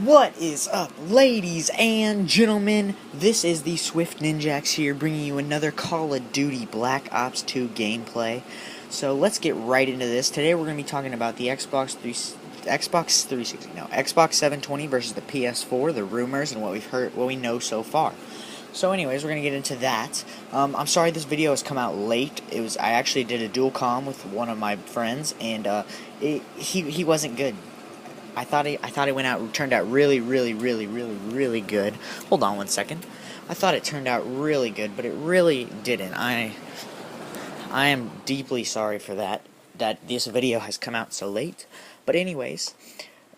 What is up, ladies and gentlemen? This is the Swift Ninjax here, bringing you another Call of Duty Black Ops 2 gameplay. So let's get right into this. Today we're going to be talking about the Xbox 360, no, Xbox 720 versus the PS4, the rumors, and what we've heard, what we know so far. So anyways, we're going to get into that. I'm sorry this video has come out late. I actually did a dual comm with one of my friends, and he wasn't good. I thought it turned out really good. Hold on one second. I thought it turned out really good, but it really didn't. I am deeply sorry for that this video has come out so late. But anyways,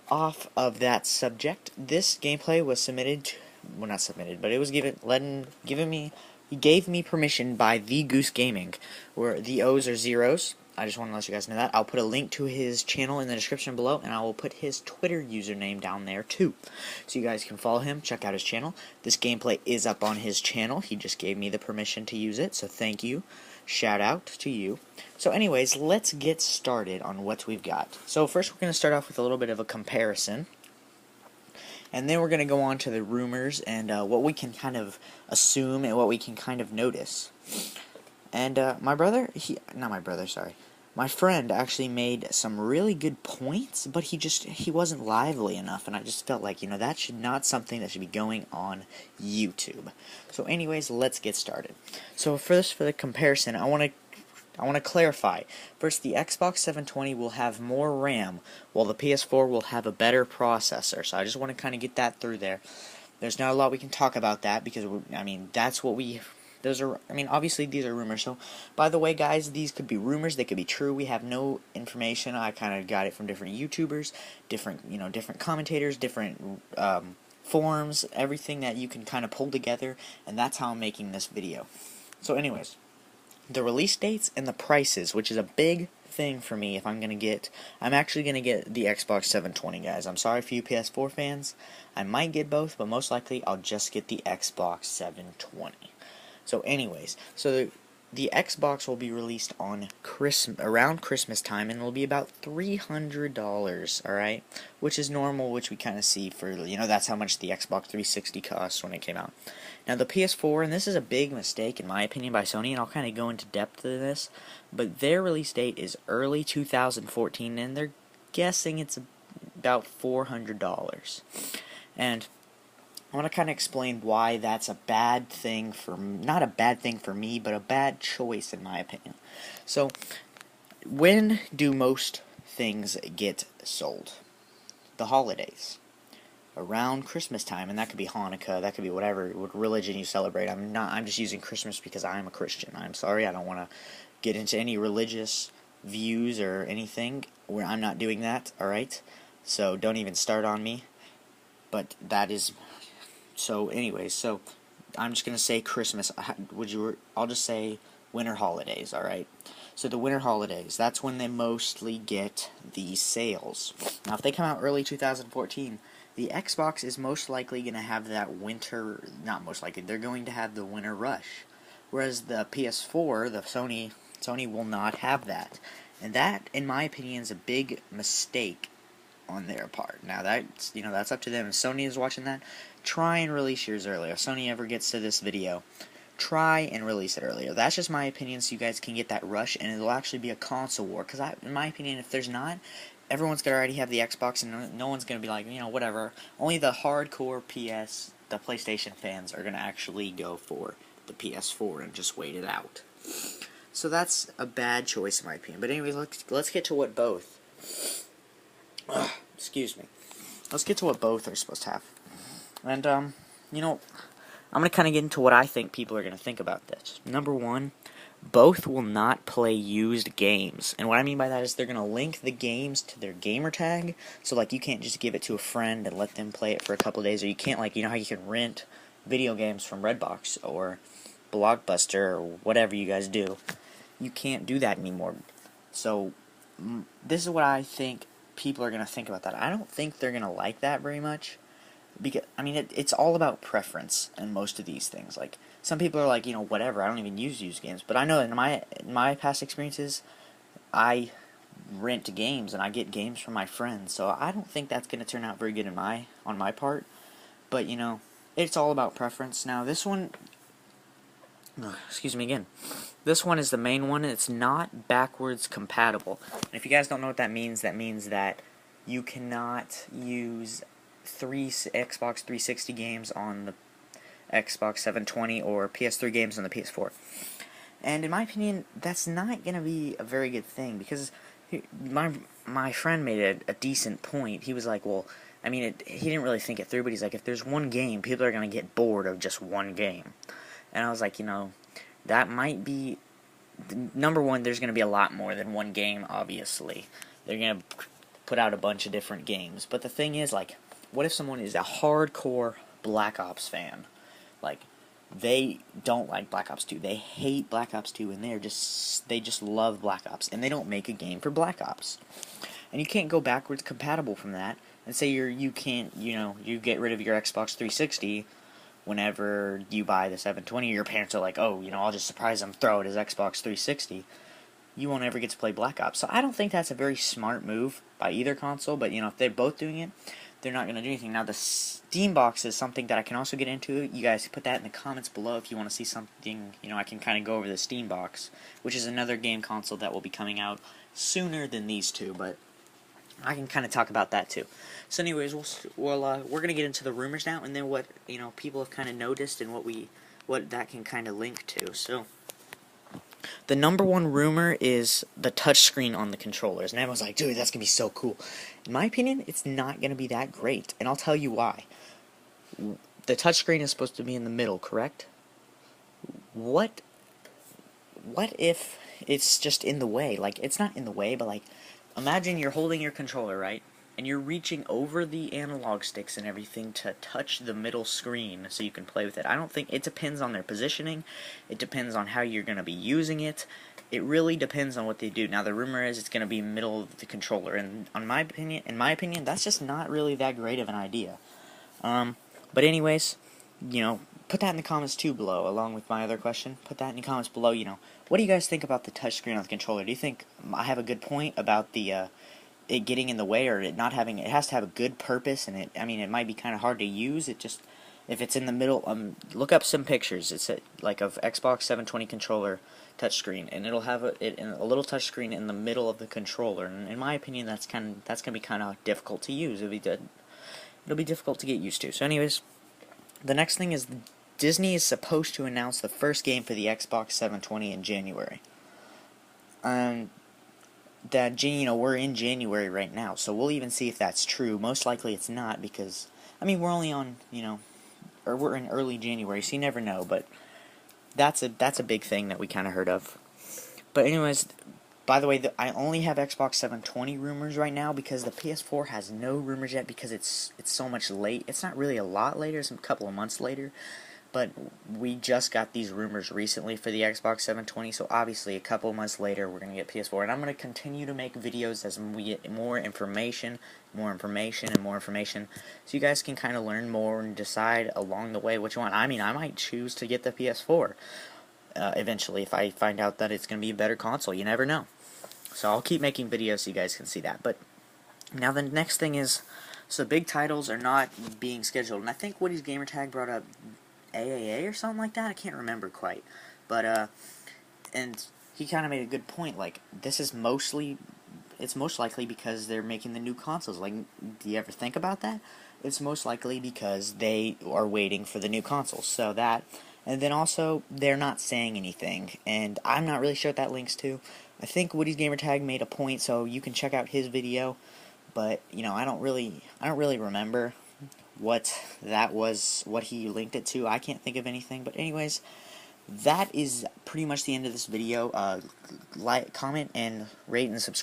off of that subject, this gameplay was submitted, well, not submitted, but it was he gave me permission by The Goose Gaming, where the O's are zeros. I just want to let you guys know that. I'll put a link to his channel in the description below, and I will put his Twitter username down there too, so you guys can follow him, check out his channel. This gameplay is up on his channel. He just gave me the permission to use it, so thank you. Shout out to you. So anyways, let's get started on what we've got. So first we're going to start off with a little bit of a comparison, and then we're going to go on to the rumors and what we can kind of assume and what we can kind of notice. And my friend actually made some really good points, but he wasn't lively enough, and I just felt like, that should not something that should be going on YouTube. So anyways, let's get started. So first, for the comparison, I want to clarify. First, the Xbox 720 will have more RAM, while the PS4 will have a better processor. So I just want to kind of get that through there. There's not a lot we can talk about that because, that's what obviously these are rumors. So, by the way, guys, these could be rumors. They could be true. We have no information. I kind of got it from different YouTubers, different commentators, different forums, everything that you can kind of pull together, and that's how I'm making this video. So, anyways, the release dates and the prices, which is a big thing for me. I'm actually gonna get the Xbox 720, guys. I'm sorry for you PS4 fans. I might get both, but most likely I'll just get the Xbox 720. So anyways, the Xbox will be released on around Christmas time, and it'll be about $300, alright? Which is normal, which we kind of see for, that's how much the Xbox 360 cost when it came out. Now the PS4, and this is a big mistake in my opinion by Sony, and I'll kind of go into depth of this, but their release date is early 2014, and they're guessing it's about $400. And I want to kind of explain why that's a bad thing not a bad thing for me, but a bad choice in my opinion. So, when do most things get sold? The holidays. Around Christmas time, and that could be Hanukkah, that could be whatever religion you celebrate. I'm just using Christmas because I'm a Christian. I'm sorry, I don't want to get into any religious views or anything where I'm not doing that, alright? So, don't even start on me. But that is... So, anyways, I'm just gonna say Christmas. I'll just say winter holidays, alright? So, the winter holidays, that's when they mostly get these sales. Now, if they come out early 2014, the Xbox is most likely gonna have that winter, not most likely, they're going to have the winter rush. Whereas the PS4, the Sony will not have that. And that, in my opinion, is a big mistake on their part. Now that's up to them. If Sony is watching that, try and release yours earlier. If Sony ever gets to this video, try and release it earlier. That's just my opinion, so you guys can get that rush, and it'll actually be a console war. Because in my opinion, if there's not, everyone's gonna already have the Xbox, and no one's gonna be like, whatever. Only the hardcore the PlayStation fans are gonna actually go for the PS4 and just wait it out. So that's a bad choice in my opinion. But anyway, let's get to what both. Excuse me. Let's get to what both are supposed to have. And, I'm going to kind of get into what I think people are going to think about this. Number one, both will not play used games. And what I mean by that is they're going to link the games to their gamer tag. So, you can't just give it to a friend and let them play it for a couple of days. Or you can't, how you can rent video games from Redbox or Blockbuster or whatever you guys do. You can't do that anymore. So, this is what I think people are going to think about that. I don't think they're going to like that very much. Because, it's all about preference in most of these things. Some people are whatever, I don't even use used games. But I know in my past experiences, I rent games and I get games from my friends. So I don't think that's going to turn out very good on my part. But you know, it's all about preference. Now this one, excuse me again. This one is the main one. It's not backwards compatible. And if you guys don't know what that means that you cannot use three Xbox 360 games on the Xbox 720 or PS3 games on the PS4. And in my opinion, that's not going to be a very good thing, because my friend made a decent point. He was like, well, I mean, he didn't really think it through, but he's like, if there's one game, people are going to get bored of just one game. And I was like, you know, that might be, number one, there's going to be a lot more than one game, obviously. They're going to put out a bunch of different games. But the thing is, like, what if someone is a hardcore Black Ops fan? Like, they don't like Black Ops 2. They hate Black Ops 2, and they just love Black Ops, and they don't make a game for Black Ops. And you can't go backwards compatible from that and say you can't, you get rid of your Xbox 360 whenever you buy the 720. Your parents are like, oh, I'll just surprise him, throw it his Xbox 360. You won't ever get to play Black Ops. So I don't think that's a very smart move by either console, but if they're both doing it, they're not going to do anything. Now, the Steam box is something that I can also get into. You guys put that in the comments below if you want to see something, I can kind of go over the Steam box, which is another game console that will be coming out sooner than these two, but I can kind of talk about that too. So anyways, we're going to get into the rumors now, and then what, people have kind of noticed and what that can kind of link to. So the number one rumor is the touchscreen on the controllers. And everyone's like, dude, that's going to be so cool. In my opinion, it's not going to be that great. And I'll tell you why. The touchscreen is supposed to be in the middle, correct? What if it's just in the way? Like, it's not in the way, but like, imagine you're holding your controller, right? And you're reaching over the analog sticks and everything to touch the middle screen so you can play with it. I don't think, it depends on their positioning. It depends on how you're going to be using it. It really depends on what they do. Now, the rumor is it's going to be middle of the controller, and in my opinion, that's just not really that great of an idea. But anyways, put that in the comments too below, along with my other question. Put that in the comments below. What do you guys think about the touchscreen on the controller? Do you think I have a good point about the it getting in the way, or it not having? It has to have a good purpose, and it might be kind of hard to use. It just, if it's in the middle, look up some pictures. It's like of Xbox 720 controller touchscreen, and it'll have a little touchscreen in the middle of the controller. And in my opinion, that's gonna be kind of difficult to use. It'll be difficult to get used to. So, anyways, the next thing is Disney is supposed to announce the first game for the Xbox 720 in January. That we're in January right now, so we'll even see if that's true. Most likely it's not, because we're only on or we're in early January, so you never know. But that's a big thing that we kind of heard of. But anyways, by the way, I only have Xbox 720 rumors right now, because the PS4 has no rumors yet, because it's so much late. It's not really a lot later; it's a couple of months later. But we just got these rumors recently for the Xbox 720, so obviously a couple of months later we're going to get PS4. And I'm going to continue to make videos as we get more information, and more information, so you guys can kind of learn more and decide along the way what you want. I might choose to get the PS4 eventually if I find out that it's going to be a better console. You never know. So I'll keep making videos so you guys can see that. But now the next thing is, so big titles are not being scheduled. And I think Woody's Gamertag brought up AAA or something like that. I can't remember quite, but and he kind of made a good point. Like, it's most likely because they're making the new consoles. Like, do you ever think about that? It's most likely because they are waiting for the new consoles. So that, and then also they're not saying anything, and I'm not really sure what that links to. I think Woody's Gamertag made a point, so you can check out his video. But I don't really remember what that was, what he linked it to. I can't think of anything. But anyways, that is pretty much the end of this video. Like, comment, and rate and subscribe.